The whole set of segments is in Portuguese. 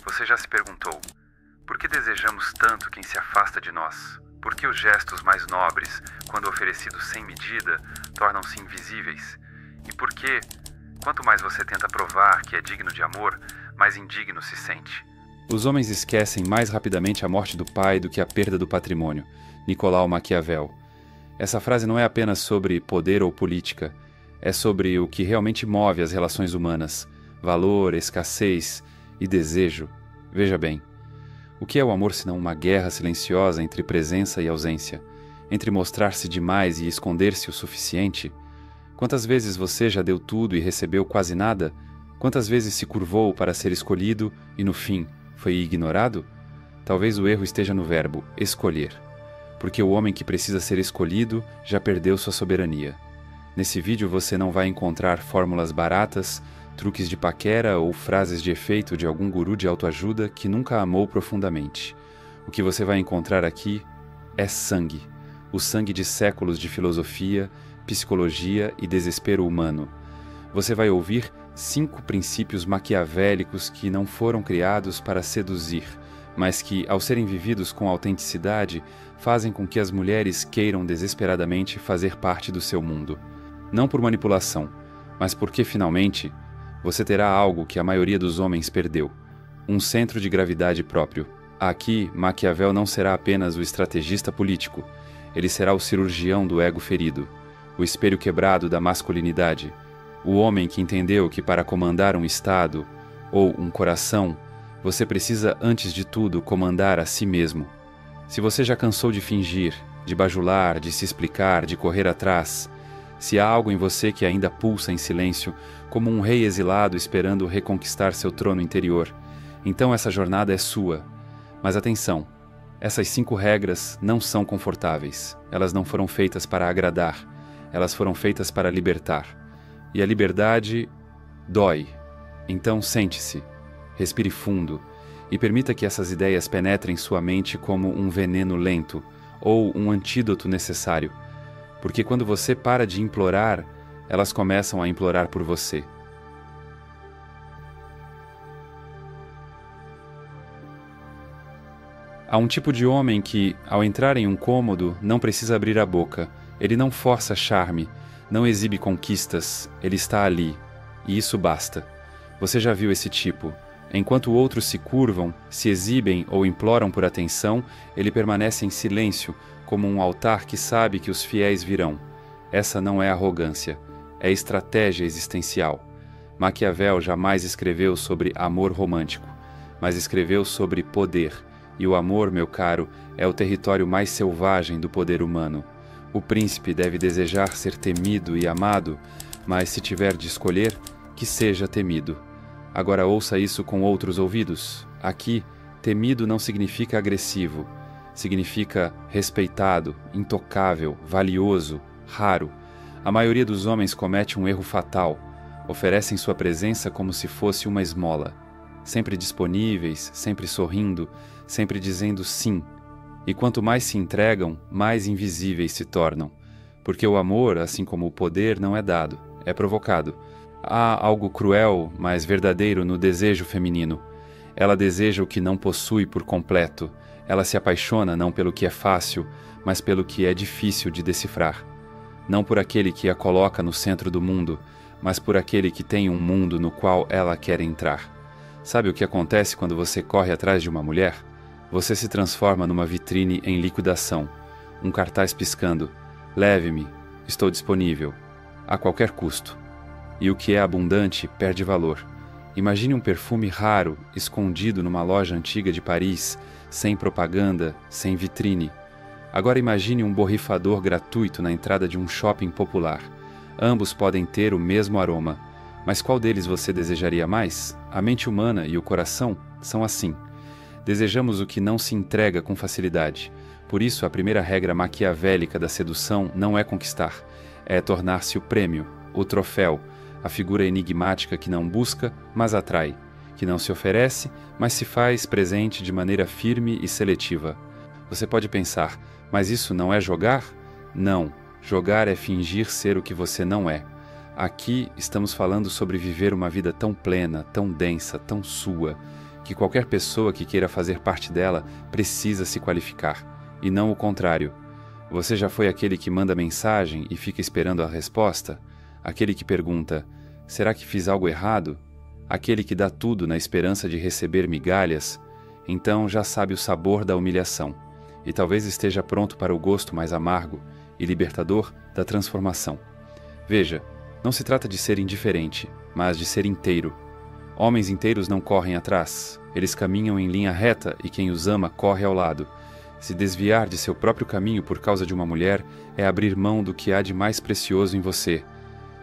Você já se perguntou, por que desejamos tanto quem se afasta de nós? Por que os gestos mais nobres, quando oferecidos sem medida, tornam-se invisíveis? E por que, quanto mais você tenta provar que é digno de amor, mais indigno se sente? Os homens esquecem mais rapidamente a morte do pai do que a perda do patrimônio. Nicolau Maquiavel. Essa frase não é apenas sobre poder ou política. É sobre o que realmente move as relações humanas. Valor, escassez e desejo. Veja bem. O que é o amor senão uma guerra silenciosa entre presença e ausência? Entre mostrar-se demais e esconder-se o suficiente? Quantas vezes você já deu tudo e recebeu quase nada? Quantas vezes se curvou para ser escolhido e, no fim, foi ignorado? Talvez o erro esteja no verbo escolher. Porque o homem que precisa ser escolhido já perdeu sua soberania. Nesse vídeo você não vai encontrar fórmulas baratas, truques de paquera ou frases de efeito de algum guru de autoajuda que nunca amou profundamente. O que você vai encontrar aqui é sangue. O sangue de séculos de filosofia, psicologia e desespero humano. Você vai ouvir 5 princípios maquiavélicos que não foram criados para seduzir, mas que, ao serem vividos com autenticidade, fazem com que as mulheres queiram desesperadamente fazer parte do seu mundo. Não por manipulação, mas porque, finalmente, você terá algo que a maioria dos homens perdeu: um centro de gravidade próprio. Aqui, Maquiavel não será apenas o estrategista político, ele será o cirurgião do ego ferido, o espelho quebrado da masculinidade, o homem que entendeu que para comandar um estado ou um coração, você precisa, antes de tudo, comandar a si mesmo. Se você já cansou de fingir, de bajular, de se explicar, de correr atrás, se há algo em você que ainda pulsa em silêncio, como um rei exilado esperando reconquistar seu trono interior, então essa jornada é sua. Mas atenção, essas 5 regras não são confortáveis. Elas não foram feitas para agradar, elas foram feitas para libertar. E a liberdade dói. Então sente-se, respire fundo e permita que essas ideias penetrem sua mente como um veneno lento ou um antídoto necessário. Porque quando você para de implorar, elas começam a implorar por você. Há um tipo de homem que, ao entrar em um cômodo, não precisa abrir a boca. Ele não força charme, não exibe conquistas, ele está ali. E isso basta. Você já viu esse tipo. Enquanto outros se curvam, se exibem ou imploram por atenção, ele permanece em silêncio, como um altar que sabe que os fiéis virão. Essa não é arrogância, é estratégia existencial. Maquiavel jamais escreveu sobre amor romântico, mas escreveu sobre poder. E o amor, meu caro, é o território mais selvagem do poder humano. O príncipe deve desejar ser temido e amado, mas se tiver de escolher, que seja temido. Agora ouça isso com outros ouvidos. Aqui, temido não significa agressivo. Significa respeitado, intocável, valioso, raro. A maioria dos homens comete um erro fatal. Oferecem sua presença como se fosse uma esmola. Sempre disponíveis, sempre sorrindo, sempre dizendo sim. E quanto mais se entregam, mais invisíveis se tornam. Porque o amor, assim como o poder, não é dado, é provocado. Há algo cruel, mas verdadeiro no desejo feminino. Ela deseja o que não possui por completo. Ela se apaixona não pelo que é fácil, mas pelo que é difícil de decifrar. Não por aquele que a coloca no centro do mundo, mas por aquele que tem um mundo no qual ela quer entrar. Sabe o que acontece quando você corre atrás de uma mulher? Você se transforma numa vitrine em liquidação, um cartaz piscando: leve-me, estou disponível, a qualquer custo. E o que é abundante perde valor. Imagine um perfume raro, escondido numa loja antiga de Paris, sem propaganda, sem vitrine. Agora imagine um borrifador gratuito na entrada de um shopping popular. Ambos podem ter o mesmo aroma. Mas qual deles você desejaria mais? A mente humana e o coração são assim. Desejamos o que não se entrega com facilidade. Por isso, a primeira regra maquiavélica da sedução não é conquistar, é tornar-se o prêmio, o troféu, a figura enigmática que não busca, mas atrai, que não se oferece, mas se faz presente de maneira firme e seletiva. Você pode pensar, mas isso não é jogar? Não, jogar é fingir ser o que você não é. Aqui estamos falando sobre viver uma vida tão plena, tão densa, tão sua, que qualquer pessoa que queira fazer parte dela precisa se qualificar, e não o contrário. Você já foi aquele que manda mensagem e fica esperando a resposta? Aquele que pergunta, será que fiz algo errado? Aquele que dá tudo na esperança de receber migalhas? Então já sabe o sabor da humilhação, e talvez esteja pronto para o gosto mais amargo e libertador da transformação. Veja, não se trata de ser indiferente, mas de ser inteiro. Homens inteiros não correm atrás, eles caminham em linha reta e quem os ama corre ao lado. Se desviar de seu próprio caminho por causa de uma mulher é abrir mão do que há de mais precioso em você,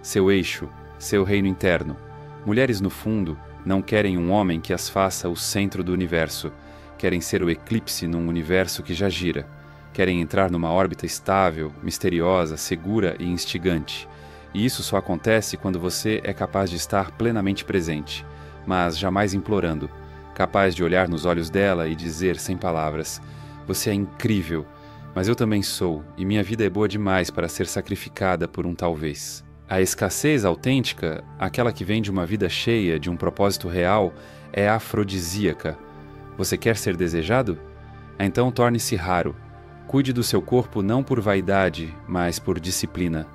seu eixo, seu reino interno. Mulheres, no fundo, não querem um homem que as faça o centro do universo, querem ser o eclipse num universo que já gira, querem entrar numa órbita estável, misteriosa, segura e instigante. E isso só acontece quando você é capaz de estar plenamente presente, mas jamais implorando, capaz de olhar nos olhos dela e dizer sem palavras, você é incrível, mas eu também sou, e minha vida é boa demais para ser sacrificada por um talvez. A escassez autêntica, aquela que vem de uma vida cheia, de um propósito real, é afrodisíaca. Você quer ser desejado? Então torne-se raro. Cuide do seu corpo não por vaidade, mas por disciplina.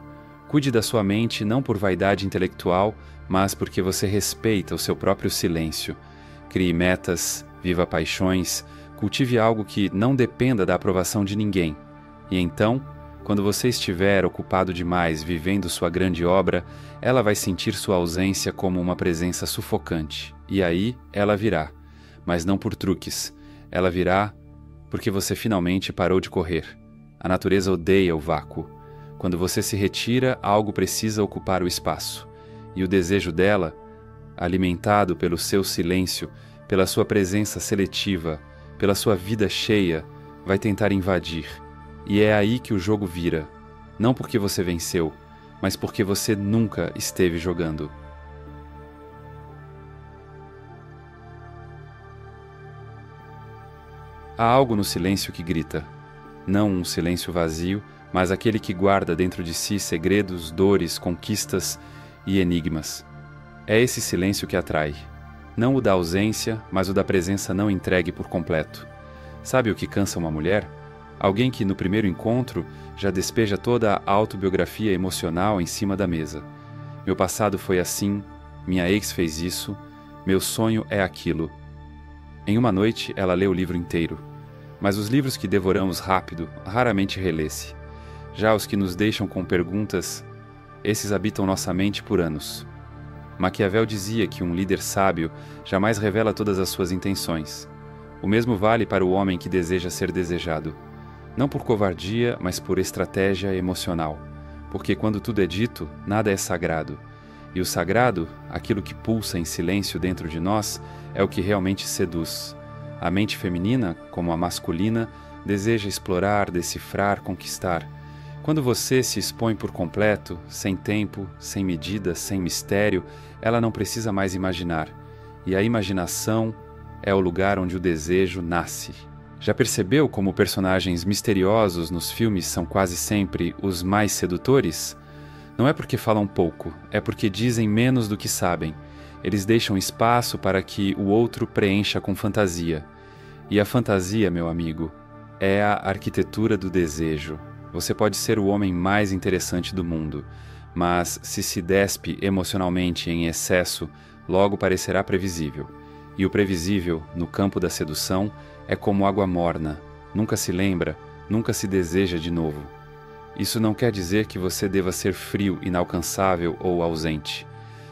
Cuide da sua mente não por vaidade intelectual, mas porque você respeita o seu próprio silêncio. Crie metas, viva paixões, cultive algo que não dependa da aprovação de ninguém. E então, quando você estiver ocupado demais vivendo sua grande obra, ela vai sentir sua ausência como uma presença sufocante. E aí ela virá, mas não por truques. Ela virá porque você finalmente parou de correr. A natureza odeia o vácuo. Quando você se retira, algo precisa ocupar o espaço. E o desejo dela, alimentado pelo seu silêncio, pela sua presença seletiva, pela sua vida cheia, vai tentar invadir. E é aí que o jogo vira. Não porque você venceu, mas porque você nunca esteve jogando. Há algo no silêncio que grita. Não um silêncio vazio, mas aquele que guarda dentro de si segredos, dores, conquistas e enigmas. É esse silêncio que atrai. Não o da ausência, mas o da presença não entregue por completo. Sabe o que cansa uma mulher? Alguém que no primeiro encontro já despeja toda a autobiografia emocional em cima da mesa. Meu passado foi assim, minha ex fez isso, meu sonho é aquilo. Em uma noite ela lê o livro inteiro, mas os livros que devoramos rápido raramente relê-se. Já os que nos deixam com perguntas, esses habitam nossa mente por anos. Maquiavel dizia que um líder sábio jamais revela todas as suas intenções. O mesmo vale para o homem que deseja ser desejado. Não por covardia, mas por estratégia emocional. Porque quando tudo é dito, nada é sagrado. E o sagrado, aquilo que pulsa em silêncio dentro de nós, é o que realmente seduz. A mente feminina, como a masculina, deseja explorar, decifrar, conquistar. Quando você se expõe por completo, sem tempo, sem medida, sem mistério, ela não precisa mais imaginar. E a imaginação é o lugar onde o desejo nasce. Já percebeu como personagens misteriosos nos filmes são quase sempre os mais sedutores? Não é porque falam pouco, é porque dizem menos do que sabem. Eles deixam espaço para que o outro preencha com fantasia. E a fantasia, meu amigo, é a arquitetura do desejo. Você pode ser o homem mais interessante do mundo, mas se despe emocionalmente em excesso, logo parecerá previsível. E o previsível, no campo da sedução, é como água morna, nunca se lembra, nunca se deseja de novo. Isso não quer dizer que você deva ser frio, inalcançável ou ausente.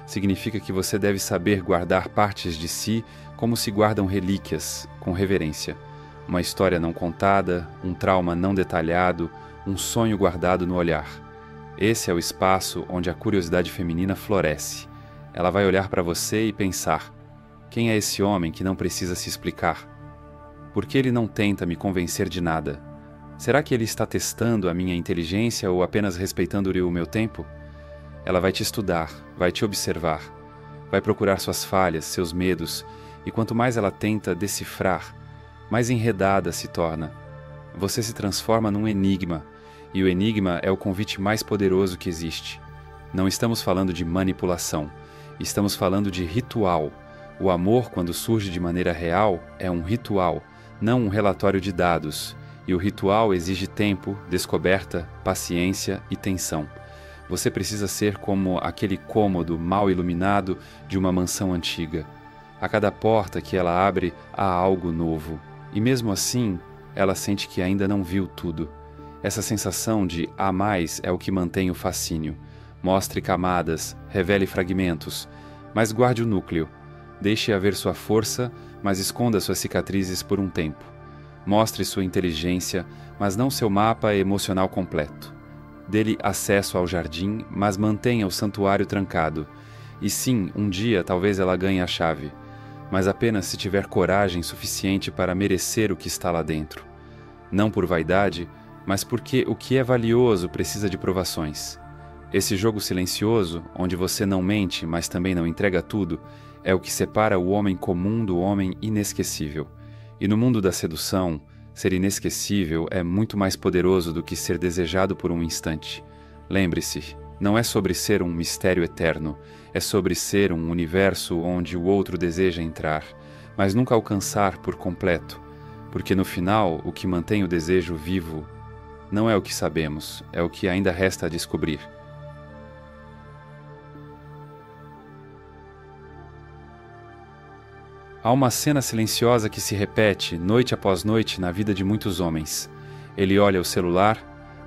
Significa que você deve saber guardar partes de si como se guardam relíquias, com reverência. Uma história não contada, um trauma não detalhado, um sonho guardado no olhar. Esse é o espaço onde a curiosidade feminina floresce. Ela vai olhar para você e pensar: quem é esse homem que não precisa se explicar? Por que ele não tenta me convencer de nada? Será que ele está testando a minha inteligência ou apenas respeitando o meu tempo? Ela vai te estudar, vai te observar, vai procurar suas falhas, seus medos, e quanto mais ela tenta decifrar, mais enredada se torna. Você se transforma num enigma, e o enigma é o convite mais poderoso que existe. Não estamos falando de manipulação, estamos falando de ritual. O amor, quando surge de maneira real, é um ritual, não um relatório de dados, e o ritual exige tempo, descoberta, paciência e tensão. Você precisa ser como aquele cômodo mal iluminado de uma mansão antiga. A cada porta que ela abre há algo novo, e mesmo assim, ela sente que ainda não viu tudo. Essa sensação de há mais é o que mantém o fascínio. Mostre camadas, revele fragmentos, mas guarde o núcleo. Deixe-a ver sua força, mas esconda suas cicatrizes por um tempo. Mostre sua inteligência, mas não seu mapa emocional completo. Dê-lhe acesso ao jardim, mas mantenha o santuário trancado. E sim, um dia talvez ela ganhe a chave, mas apenas se tiver coragem suficiente para merecer o que está lá dentro. Não por vaidade, mas porque o que é valioso precisa de provações. Esse jogo silencioso, onde você não mente, mas também não entrega tudo, é o que separa o homem comum do homem inesquecível. E no mundo da sedução, ser inesquecível é muito mais poderoso do que ser desejado por um instante. Lembre-se, não é sobre ser um mistério eterno, é sobre ser um universo onde o outro deseja entrar, mas nunca alcançar por completo, porque no final o que mantém o desejo vivo não é o que sabemos, é o que ainda resta a descobrir. Há uma cena silenciosa que se repete noite após noite na vida de muitos homens. Ele olha o celular,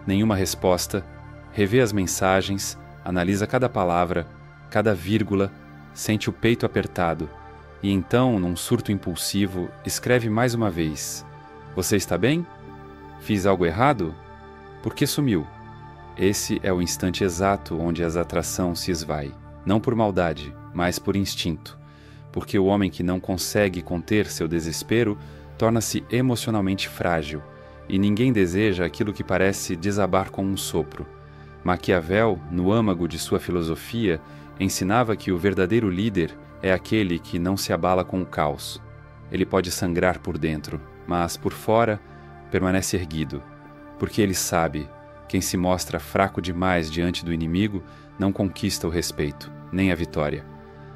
nenhuma resposta, revê as mensagens, analisa cada palavra, cada vírgula, sente o peito apertado e então, num surto impulsivo, escreve mais uma vez: "Você está bem? Fiz algo errado? Por que sumiu?" Esse é o instante exato onde a atração se esvai, não por maldade, mas por instinto. Porque o homem que não consegue conter seu desespero torna-se emocionalmente frágil, e ninguém deseja aquilo que parece desabar com um sopro. Maquiavel, no âmago de sua filosofia, ensinava que o verdadeiro líder é aquele que não se abala com o caos. Ele pode sangrar por dentro, mas por fora permanece erguido, porque ele sabe, quem se mostra fraco demais diante do inimigo não conquista o respeito, nem a vitória.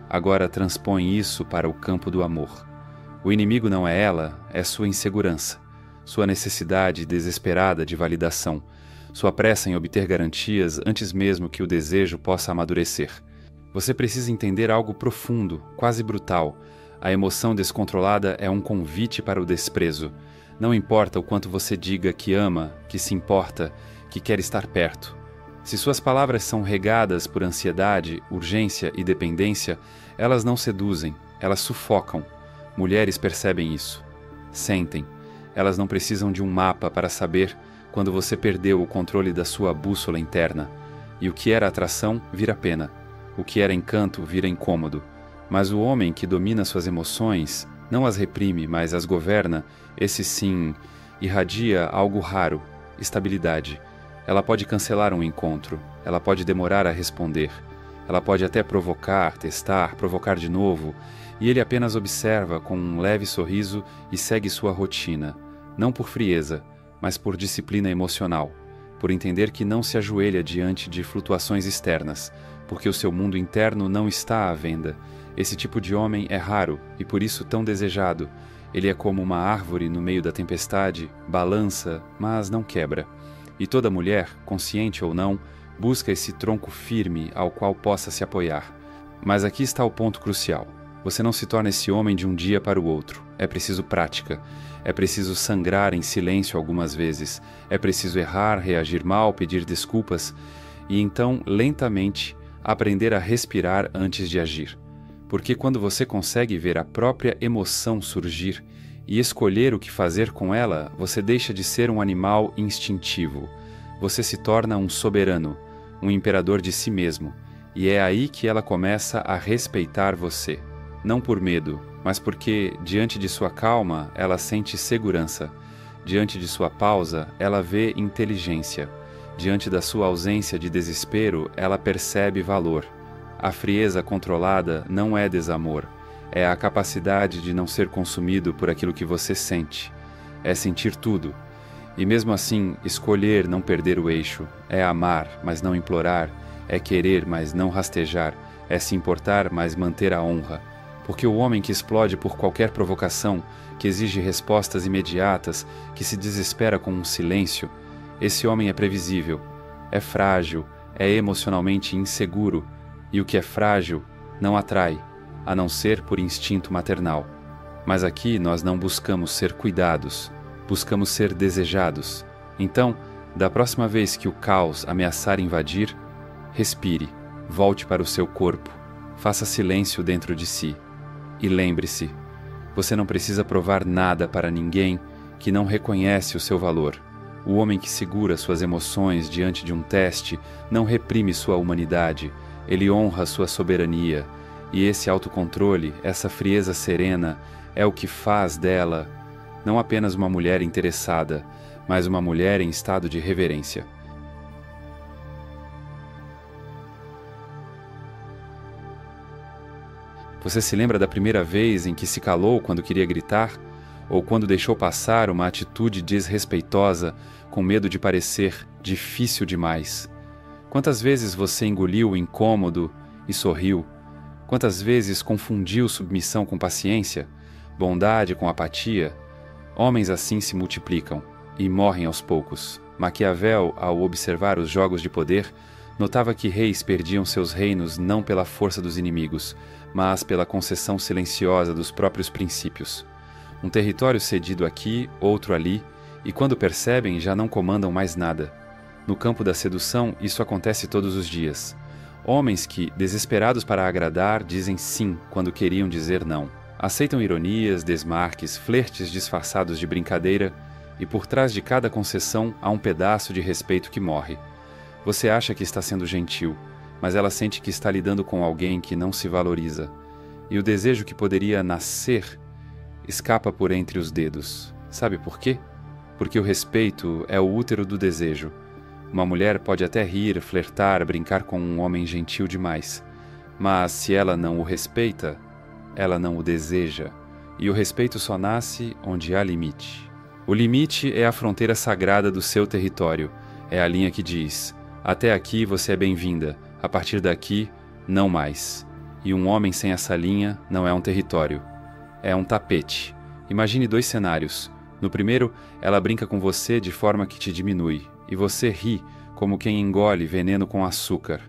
Agora transpõe isso para o campo do amor. O inimigo não é ela, é sua insegurança, sua necessidade desesperada de validação, sua pressa em obter garantias antes mesmo que o desejo possa amadurecer. Você precisa entender algo profundo, quase brutal. A emoção descontrolada é um convite para o desprezo. Não importa o quanto você diga que ama, que se importa, que quer estar perto. Se suas palavras são regadas por ansiedade, urgência e dependência, elas não seduzem, elas sufocam. Mulheres percebem isso. Sentem. Elas não precisam de um mapa para saber quando você perdeu o controle da sua bússola interna. E o que era atração vira pena. O que era encanto vira incômodo. Mas o homem que domina suas emoções, não as reprime, mas as governa, esse sim, irradia algo raro, estabilidade. Ela pode cancelar um encontro, ela pode demorar a responder, ela pode até provocar, testar, provocar de novo, e ele apenas observa com um leve sorriso e segue sua rotina, não por frieza, mas por disciplina emocional, por entender que não se ajoelha diante de flutuações externas, porque o seu mundo interno não está à venda. Esse tipo de homem é raro e por isso tão desejado. Ele é como uma árvore no meio da tempestade, balança, mas não quebra. E toda mulher, consciente ou não, busca esse tronco firme ao qual possa se apoiar. Mas aqui está o ponto crucial. Você não se torna esse homem de um dia para o outro. É preciso prática. É preciso sangrar em silêncio algumas vezes. É preciso errar, reagir mal, pedir desculpas. E então, lentamente, aprender a respirar antes de agir. Porque quando você consegue ver a própria emoção surgir e escolher o que fazer com ela, você deixa de ser um animal instintivo. Você se torna um soberano, um imperador de si mesmo. E é aí que ela começa a respeitar você. Não por medo, mas porque, diante de sua calma, ela sente segurança. Diante de sua pausa, ela vê inteligência. Diante da sua ausência de desespero, ela percebe valor. A frieza controlada não é desamor. É a capacidade de não ser consumido por aquilo que você sente. É sentir tudo. E mesmo assim, escolher não perder o eixo. É amar, mas não implorar. É querer, mas não rastejar. É se importar, mas manter a honra. Porque o homem que explode por qualquer provocação, que exige respostas imediatas, que se desespera com um silêncio, esse homem é previsível, é frágil, é emocionalmente inseguro, e o que é frágil não atrai, a não ser por instinto maternal. Mas aqui nós não buscamos ser cuidados, buscamos ser desejados. Então, da próxima vez que o caos ameaçar invadir, respire, volte para o seu corpo, faça silêncio dentro de si. E lembre-se, você não precisa provar nada para ninguém que não reconhece o seu valor. O homem que segura suas emoções diante de um teste não reprime sua humanidade, ele honra sua soberania, e esse autocontrole, essa frieza serena, é o que faz dela não apenas uma mulher interessada, mas uma mulher em estado de reverência. Você se lembra da primeira vez em que se calou quando queria gritar? Ou quando deixou passar uma atitude desrespeitosa com medo de parecer difícil demais? Quantas vezes você engoliu o incômodo e sorriu? Quantas vezes confundiu submissão com paciência, bondade com apatia? Homens assim se multiplicam e morrem aos poucos. Maquiavel, ao observar os jogos de poder, notava que reis perdiam seus reinos não pela força dos inimigos, mas pela concessão silenciosa dos próprios princípios. Um território cedido aqui, outro ali, e quando percebem já não comandam mais nada. No campo da sedução, isso acontece todos os dias. Homens que, desesperados para agradar, dizem sim quando queriam dizer não. Aceitam ironias, desmarques, flertes disfarçados de brincadeira, e por trás de cada concessão há um pedaço de respeito que morre. Você acha que está sendo gentil, mas ela sente que está lidando com alguém que não se valoriza. E o desejo que poderia nascer escapa por entre os dedos. Sabe por quê? Porque o respeito é o útero do desejo. Uma mulher pode até rir, flertar, brincar com um homem gentil demais. Mas se ela não o respeita, ela não o deseja. E o respeito só nasce onde há limite. O limite é a fronteira sagrada do seu território. É a linha que diz: até aqui você é bem-vinda, a partir daqui, não mais. E um homem sem essa linha não é um território. É um tapete. Imagine dois cenários. No primeiro, ela brinca com você de forma que te diminui, e você ri como quem engole veneno com açúcar.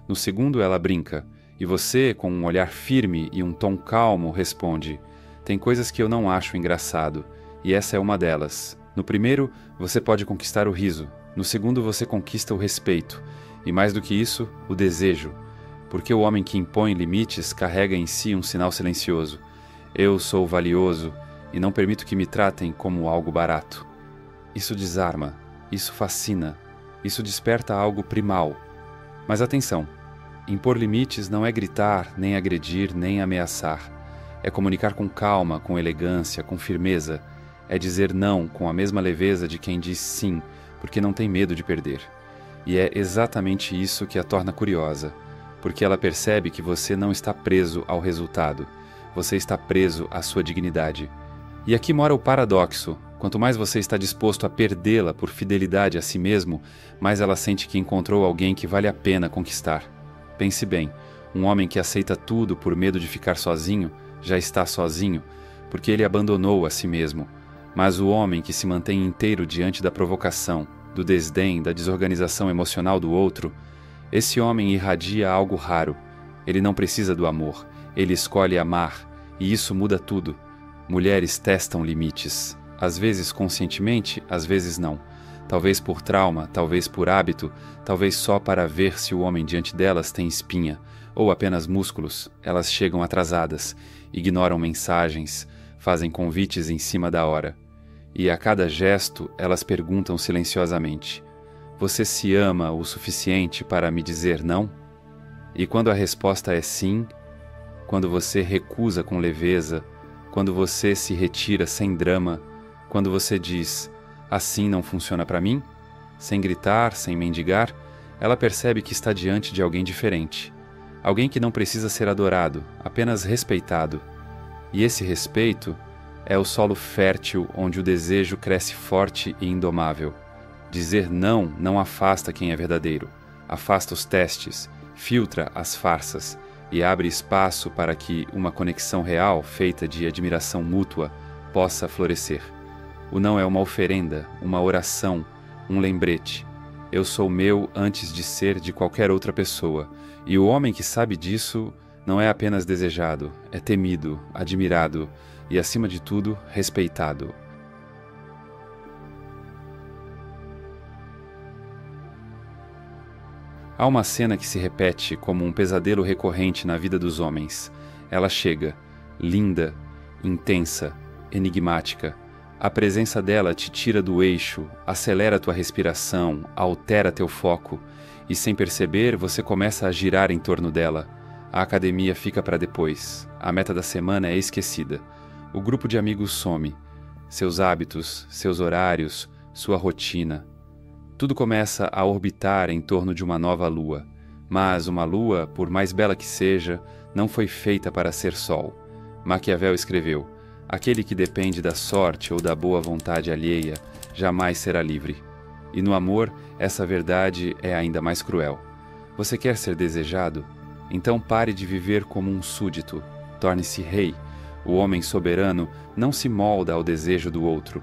No segundo, ela brinca, e você, com um olhar firme e um tom calmo, responde: tem coisas que eu não acho engraçado, e essa é uma delas. No primeiro, você pode conquistar o riso. No segundo, você conquista o respeito. E mais do que isso, o desejo. Porque o homem que impõe limites carrega em si um sinal silencioso. Eu sou valioso e não permito que me tratem como algo barato. Isso desarma, isso fascina, isso desperta algo primal. Mas atenção, impor limites não é gritar, nem agredir, nem ameaçar. É comunicar com calma, com elegância, com firmeza. É dizer não com a mesma leveza de quem diz sim, porque não tem medo de perder. E é exatamente isso que a torna curiosa, porque ela percebe que você não está preso ao resultado, você está preso à sua dignidade. E aqui mora o paradoxo: quanto mais você está disposto a perdê-la por fidelidade a si mesmo, mais ela sente que encontrou alguém que vale a pena conquistar. Pense bem, um homem que aceita tudo por medo de ficar sozinho, já está sozinho, porque ele abandonou a si mesmo. Mas o homem que se mantém inteiro diante da provocação, do desdém, da desorganização emocional do outro, esse homem irradia algo raro. Ele não precisa do amor, ele escolhe amar, e isso muda tudo. Mulheres testam limites, às vezes conscientemente, às vezes não. Talvez por trauma, talvez por hábito, talvez só para ver se o homem diante delas tem espinha, ou apenas músculos. Elas chegam atrasadas, ignoram mensagens, fazem convites em cima da hora. E a cada gesto, elas perguntam silenciosamente: você se ama o suficiente para me dizer não? E quando a resposta é sim, quando você recusa com leveza, quando você se retira sem drama, quando você diz: assim não funciona para mim, sem gritar, sem mendigar, ela percebe que está diante de alguém diferente. Alguém que não precisa ser adorado, apenas respeitado. E esse respeito é o solo fértil onde o desejo cresce forte e indomável. Dizer não não afasta quem é verdadeiro, afasta os testes, filtra as farsas. e abre espaço para que uma conexão real, feita de admiração mútua, possa florescer. O não é uma oferenda, uma oração, um lembrete. Eu sou meu antes de ser de qualquer outra pessoa, e o homem que sabe disso não é apenas desejado, é temido, admirado e, acima de tudo, respeitado. Há uma cena que se repete como um pesadelo recorrente na vida dos homens. Ela chega, linda, intensa, enigmática. A presença dela te tira do eixo, acelera tua respiração, altera teu foco, e sem perceber você começa a girar em torno dela. A academia fica para depois, a meta da semana é esquecida. O grupo de amigos some, seus hábitos, seus horários, sua rotina. Tudo começa a orbitar em torno de uma nova lua, mas uma lua, por mais bela que seja, não foi feita para ser sol. Maquiavel escreveu: aquele que depende da sorte ou da boa vontade alheia jamais será livre. E no amor, essa verdade é ainda mais cruel. Você quer ser desejado? Então pare de viver como um súdito, torne-se rei. O homem soberano não se molda ao desejo do outro,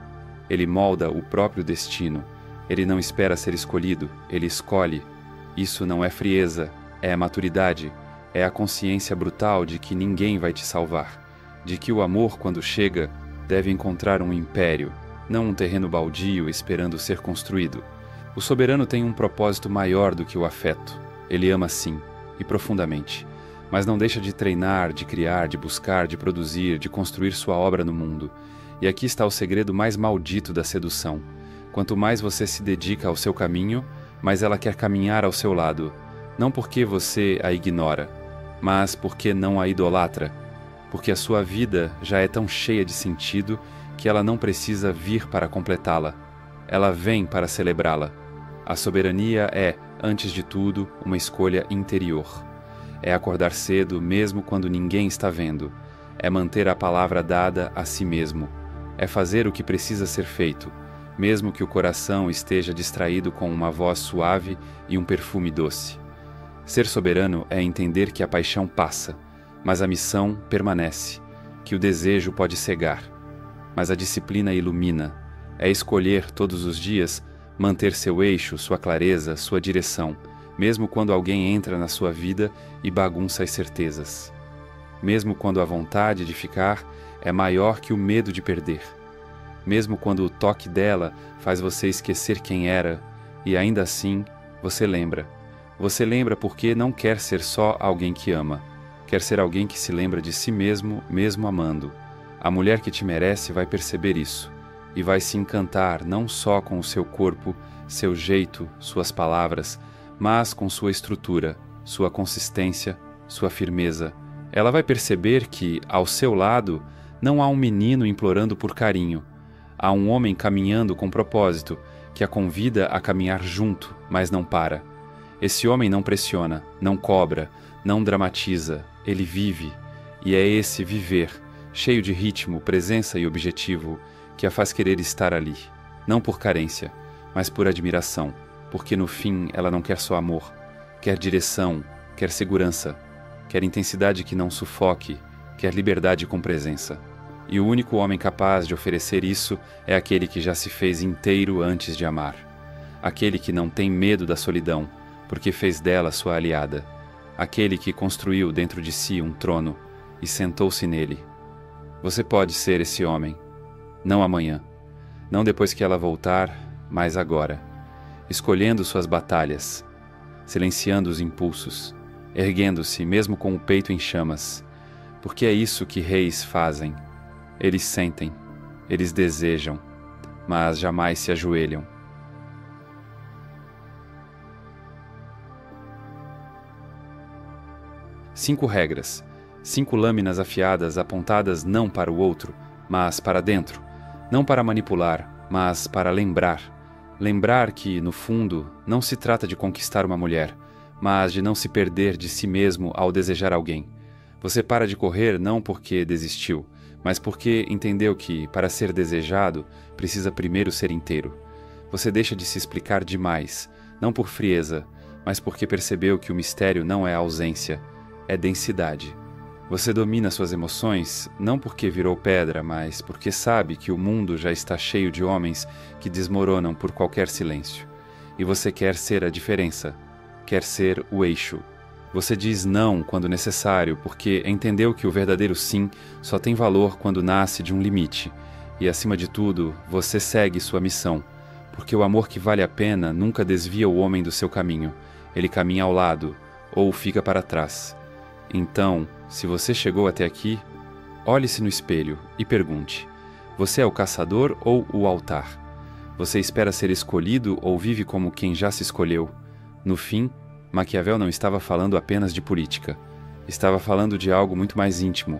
ele molda o próprio destino. Ele não espera ser escolhido, ele escolhe. Isso não é frieza, é maturidade, é a consciência brutal de que ninguém vai te salvar, de que o amor, quando chega, deve encontrar um império, não um terreno baldio esperando ser construído. O soberano tem um propósito maior do que o afeto. Ele ama sim, e profundamente, mas não deixa de treinar, de criar, de buscar, de produzir, de construir sua obra no mundo. E aqui está o segredo mais maldito da sedução. Quanto mais você se dedica ao seu caminho, mais ela quer caminhar ao seu lado, não porque você a ignora, mas porque não a idolatra, porque a sua vida já é tão cheia de sentido que ela não precisa vir para completá-la. Ela vem para celebrá-la. A soberania é, antes de tudo, uma escolha interior. É acordar cedo mesmo quando ninguém está vendo. É manter a palavra dada a si mesmo. É fazer o que precisa ser feito, mesmo que o coração esteja distraído com uma voz suave e um perfume doce. Ser soberano é entender que a paixão passa, mas a missão permanece, que o desejo pode cegar, mas a disciplina ilumina. É escolher todos os dias manter seu eixo, sua clareza, sua direção, mesmo quando alguém entra na sua vida e bagunça as certezas. Mesmo quando a vontade de ficar é maior que o medo de perder. Mesmo quando o toque dela faz você esquecer quem era, e ainda assim você lembra. Você lembra porque não quer ser só alguém que ama. Quer ser alguém que se lembra de si mesmo, mesmo amando. A mulher que te merece vai perceber isso, e vai se encantar não só com o seu corpo, seu jeito, suas palavras, mas com sua estrutura, sua consistência, sua firmeza. Ela vai perceber que, ao seu lado, não há um menino implorando por carinho. Há um homem caminhando com propósito, que a convida a caminhar junto, mas não para. Esse homem não pressiona, não cobra, não dramatiza, ele vive. E é esse viver, cheio de ritmo, presença e objetivo, que a faz querer estar ali. Não por carência, mas por admiração, porque no fim ela não quer só amor, quer direção, quer segurança, quer intensidade que não sufoque, quer liberdade com presença. E o único homem capaz de oferecer isso é aquele que já se fez inteiro antes de amar. Aquele que não tem medo da solidão, porque fez dela sua aliada. Aquele que construiu dentro de si um trono e sentou-se nele. Você pode ser esse homem. Não amanhã, não depois que ela voltar, mas agora. Escolhendo suas batalhas, silenciando os impulsos, erguendo-se mesmo com o peito em chamas. Porque é isso que reis fazem. Eles sentem, eles desejam, mas jamais se ajoelham. Cinco regras, 5 lâminas afiadas apontadas não para o outro, mas para dentro. Não para manipular, mas para lembrar. Lembrar que, no fundo, não se trata de conquistar uma mulher, mas de não se perder de si mesmo ao desejar alguém. Você para de correr não porque desistiu, mas porque entendeu que, para ser desejado, precisa primeiro ser inteiro. Você deixa de se explicar demais, não por frieza, mas porque percebeu que o mistério não é a ausência, é densidade. Você domina suas emoções não porque virou pedra, mas porque sabe que o mundo já está cheio de homens que desmoronam por qualquer silêncio. E você quer ser a diferença, quer ser o eixo. Você diz não quando necessário, porque entendeu que o verdadeiro sim só tem valor quando nasce de um limite. E acima de tudo, você segue sua missão, porque o amor que vale a pena nunca desvia o homem do seu caminho. Ele caminha ao lado, ou fica para trás. Então, se você chegou até aqui, olhe-se no espelho e pergunte: você é o caçador ou o altar? Você espera ser escolhido ou vive como quem já se escolheu? No fim, Maquiavel não estava falando apenas de política. Estava falando de algo muito mais íntimo,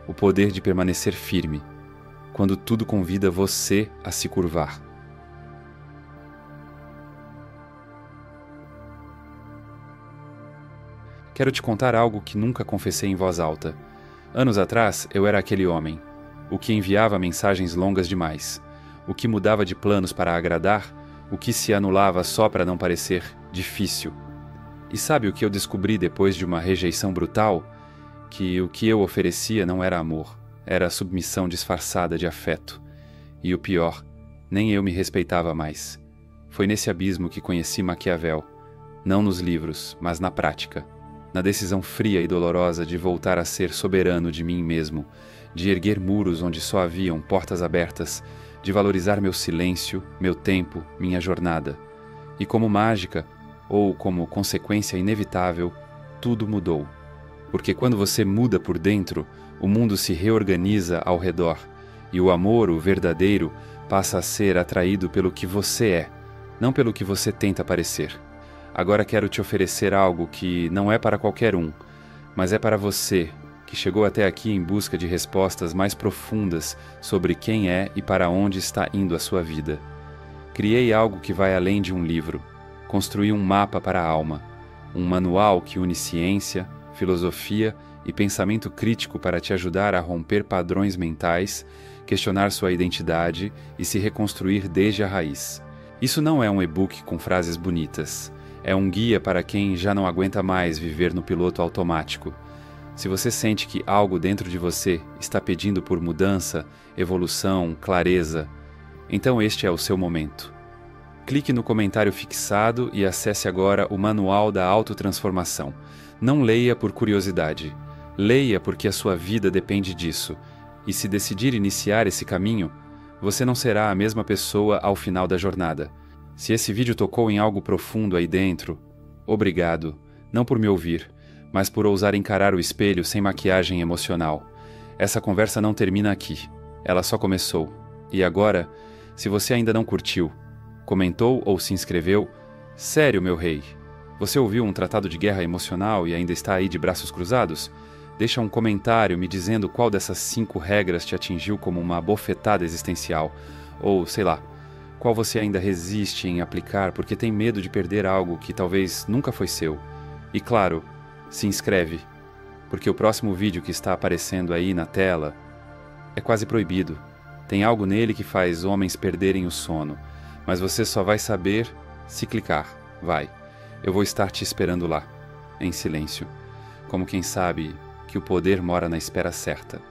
o poder de permanecer firme, quando tudo convida você a se curvar. Quero te contar algo que nunca confessei em voz alta. Anos atrás, eu era aquele homem, o que enviava mensagens longas demais, o que mudava de planos para agradar, o que se anulava só para não parecer difícil. E sabe o que eu descobri depois de uma rejeição brutal? Que o que eu oferecia não era amor, era submissão disfarçada de afeto. E o pior, nem eu me respeitava mais. Foi nesse abismo que conheci Maquiavel, não nos livros, mas na prática. Na decisão fria e dolorosa de voltar a ser soberano de mim mesmo, de erguer muros onde só haviam portas abertas, de valorizar meu silêncio, meu tempo, minha jornada. E como mágica, ou como consequência inevitável, tudo mudou. Porque quando você muda por dentro, o mundo se reorganiza ao redor, e o amor, o verdadeiro, passa a ser atraído pelo que você é, não pelo que você tenta parecer. Agora quero te oferecer algo que não é para qualquer um, mas é para você, que chegou até aqui em busca de respostas mais profundas sobre quem é e para onde está indo a sua vida. Criei algo que vai além de um livro. Construí um mapa para a alma, um manual que une ciência, filosofia e pensamento crítico para te ajudar a romper padrões mentais, questionar sua identidade e se reconstruir desde a raiz. Isso não é um e-book com frases bonitas. É um guia para quem já não aguenta mais viver no piloto automático. Se você sente que algo dentro de você está pedindo por mudança, evolução, clareza, então este é o seu momento. Clique no comentário fixado e acesse agora o Manual da Autotransformação. Não leia por curiosidade. Leia porque a sua vida depende disso. E se decidir iniciar esse caminho, você não será a mesma pessoa ao final da jornada. Se esse vídeo tocou em algo profundo aí dentro, obrigado, não por me ouvir, mas por ousar encarar o espelho sem maquiagem emocional. Essa conversa não termina aqui. Ela só começou. E agora, se você ainda não curtiu, comentou ou se inscreveu, sério, meu rei, você ouviu um tratado de guerra emocional e ainda está aí de braços cruzados? Deixa um comentário me dizendo qual dessas 5 regras te atingiu como uma bofetada existencial. Ou, sei lá, qual você ainda resiste em aplicar porque tem medo de perder algo que talvez nunca foi seu. E claro, se inscreve, porque o próximo vídeo que está aparecendo aí na tela é quase proibido. Tem algo nele que faz homens perderem o sono. Mas você só vai saber se clicar. Vai. Eu vou estar te esperando lá, em silêncio. Como quem sabe que o poder mora na espera certa.